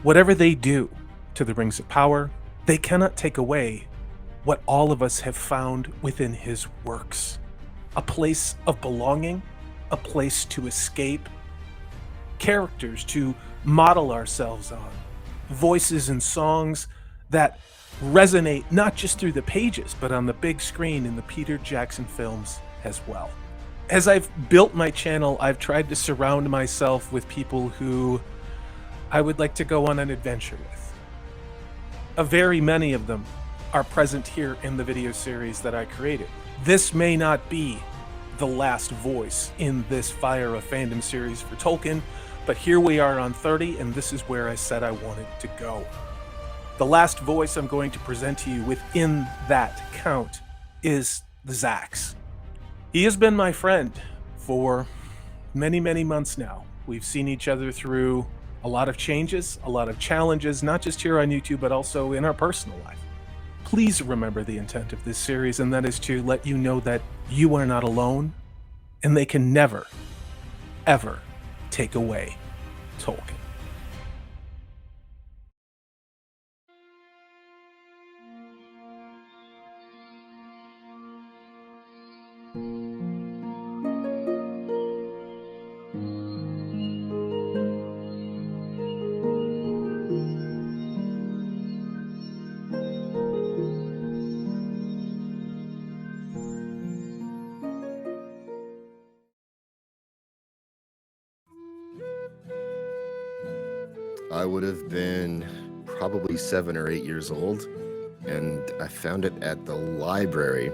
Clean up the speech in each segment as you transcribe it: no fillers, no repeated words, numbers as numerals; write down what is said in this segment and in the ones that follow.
Whatever they do to the Rings of Power, they cannot take away what all of us have found within his works. A place of belonging, a place to escape, characters to model ourselves on, voices and songs that resonate not just through the pages, but on the big screen in the Peter Jackson films as well. As I've built my channel, I've tried to surround myself with people who I would like to go on an adventure with. Very many of them are present here in the video series that I created. This may not be the last voice in this Fire of Fandom series for Tolkien, but here we are on 30, and this is where I said I wanted to go. The last voice I'm going to present to you within that count is the Zax. He has been my friend for many, many months now. We've seen each other through a lot of changes, a lot of challenges, not just here on YouTube, but also in our personal life. Please remember the intent of this series, and that is to let you know that you are not alone, and they can never, ever take away Tolkien. I would have been probably 7 or 8 years old, and I found it at the library,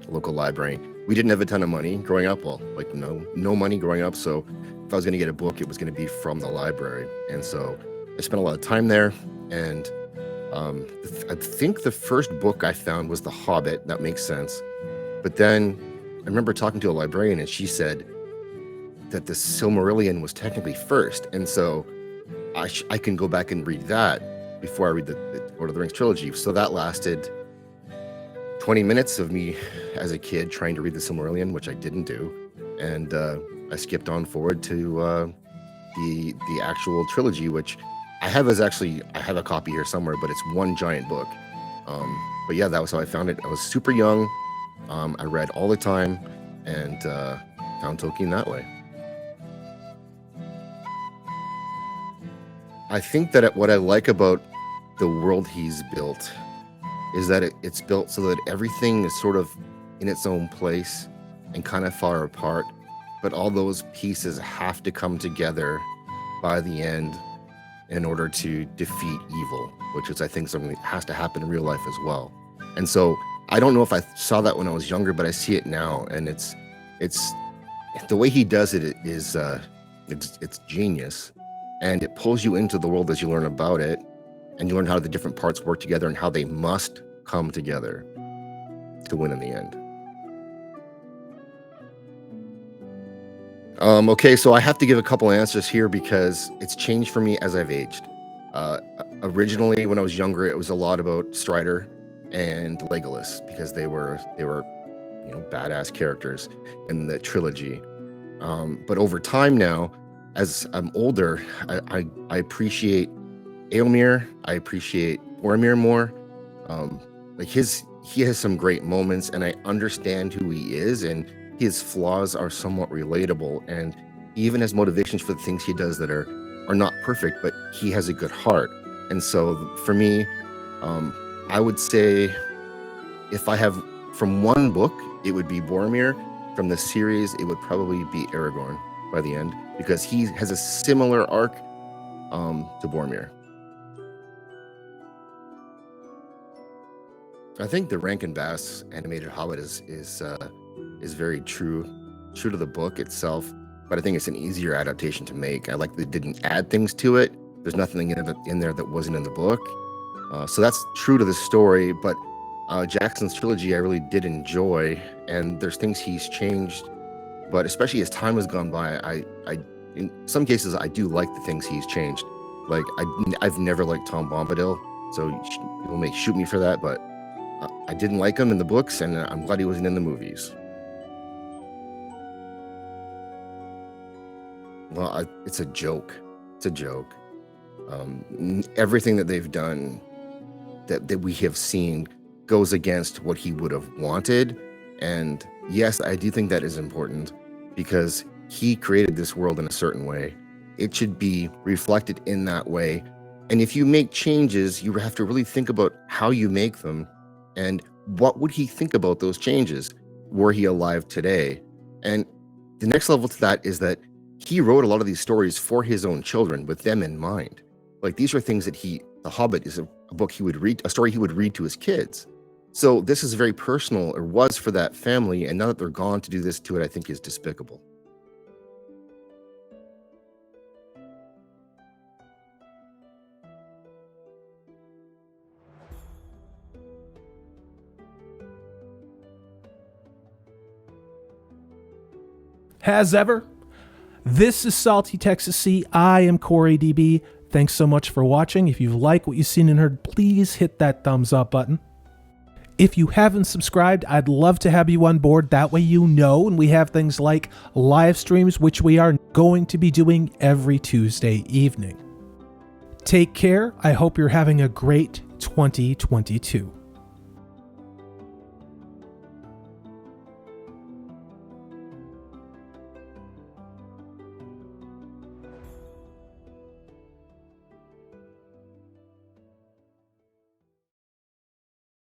local library. We didn't have a ton of money growing up, well, like no money growing up, so if I was going to get a book, it was going to be from the library. And so I spent a lot of time there, and I think the first book I found was The Hobbit. That makes sense. But then I remember talking to a librarian, and she said that the Silmarillion was technically first, and so I can go back and read that before I read the Lord of the Rings trilogy. So that lasted 20 minutes of me as a kid trying to read the Silmarillion, which I didn't do, and I skipped on forward to the actual trilogy, which I have I have a copy here somewhere, but it's one giant book. But yeah, that was how I found it. I was super young. I read all the time, and found Tolkien that way. I think that what I like about the world he's built is that it's built so that everything is sort of in its own place and kind of far apart, but all those pieces have to come together by the end in order to defeat evil, which is, I think, something that has to happen in real life as well. And so I don't know if I saw that when I was younger, but I see it now, and it's the way he does it is it's genius. And it pulls you into the world as you learn about it, and you learn how the different parts work together and how they must come together to win in the end. Okay, so I have to give a couple answers here because it's changed for me as I've aged. Originally, when I was younger, it was a lot about Strider and Legolas because they were badass characters in the trilogy. But over time now, as I'm older, I appreciate Éomer. I appreciate Boromir more. He has some great moments, and I understand who he is, and his flaws are somewhat relatable, and he even has motivations for the things he does that are not perfect, but he has a good heart. And so for me, I would say if I have from one book, it would be Boromir. From the series, it would probably be Aragorn by the end, because he has a similar arc to Boromir. I think the Rankin Bass animated Hobbit is very true to the book itself, but I think it's an easier adaptation to make. I like that they didn't add things to it. There's nothing in there that wasn't in the book, so that's true to the story. But Jackson's trilogy I really did enjoy, and there's things he's changed, but especially as time has gone by, I in some cases I do like the things he's changed. Like I've never liked Tom Bombadil, so people may shoot me for that, but I didn't like him in the books, and I'm glad he wasn't in the movies. Well, it's a joke. It's a joke. Everything that they've done that we have seen goes against what he would have wanted. And yes, I do think that is important because he created this world in a certain way. It should be reflected in that way. And if you make changes, you have to really think about how you make them and what would he think about those changes were he alive today. And the next level to that is that he wrote a lot of these stories for his own children with them in mind. Like these are things that The Hobbit is a book he would read, a story he would read to his kids. So this is very personal, or was for that family, and now that they're gone, to do this to it, I think is despicable. As ever, this is Salty Texas Sea. I am Corey DB. Thanks so much for watching. If you've liked what you've seen and heard, please hit that thumbs up button. If you haven't subscribed, I'd love to have you on board. That way you know, and we have things like live streams, which we are going to be doing every Tuesday evening. Take care. I hope you're having a great 2022.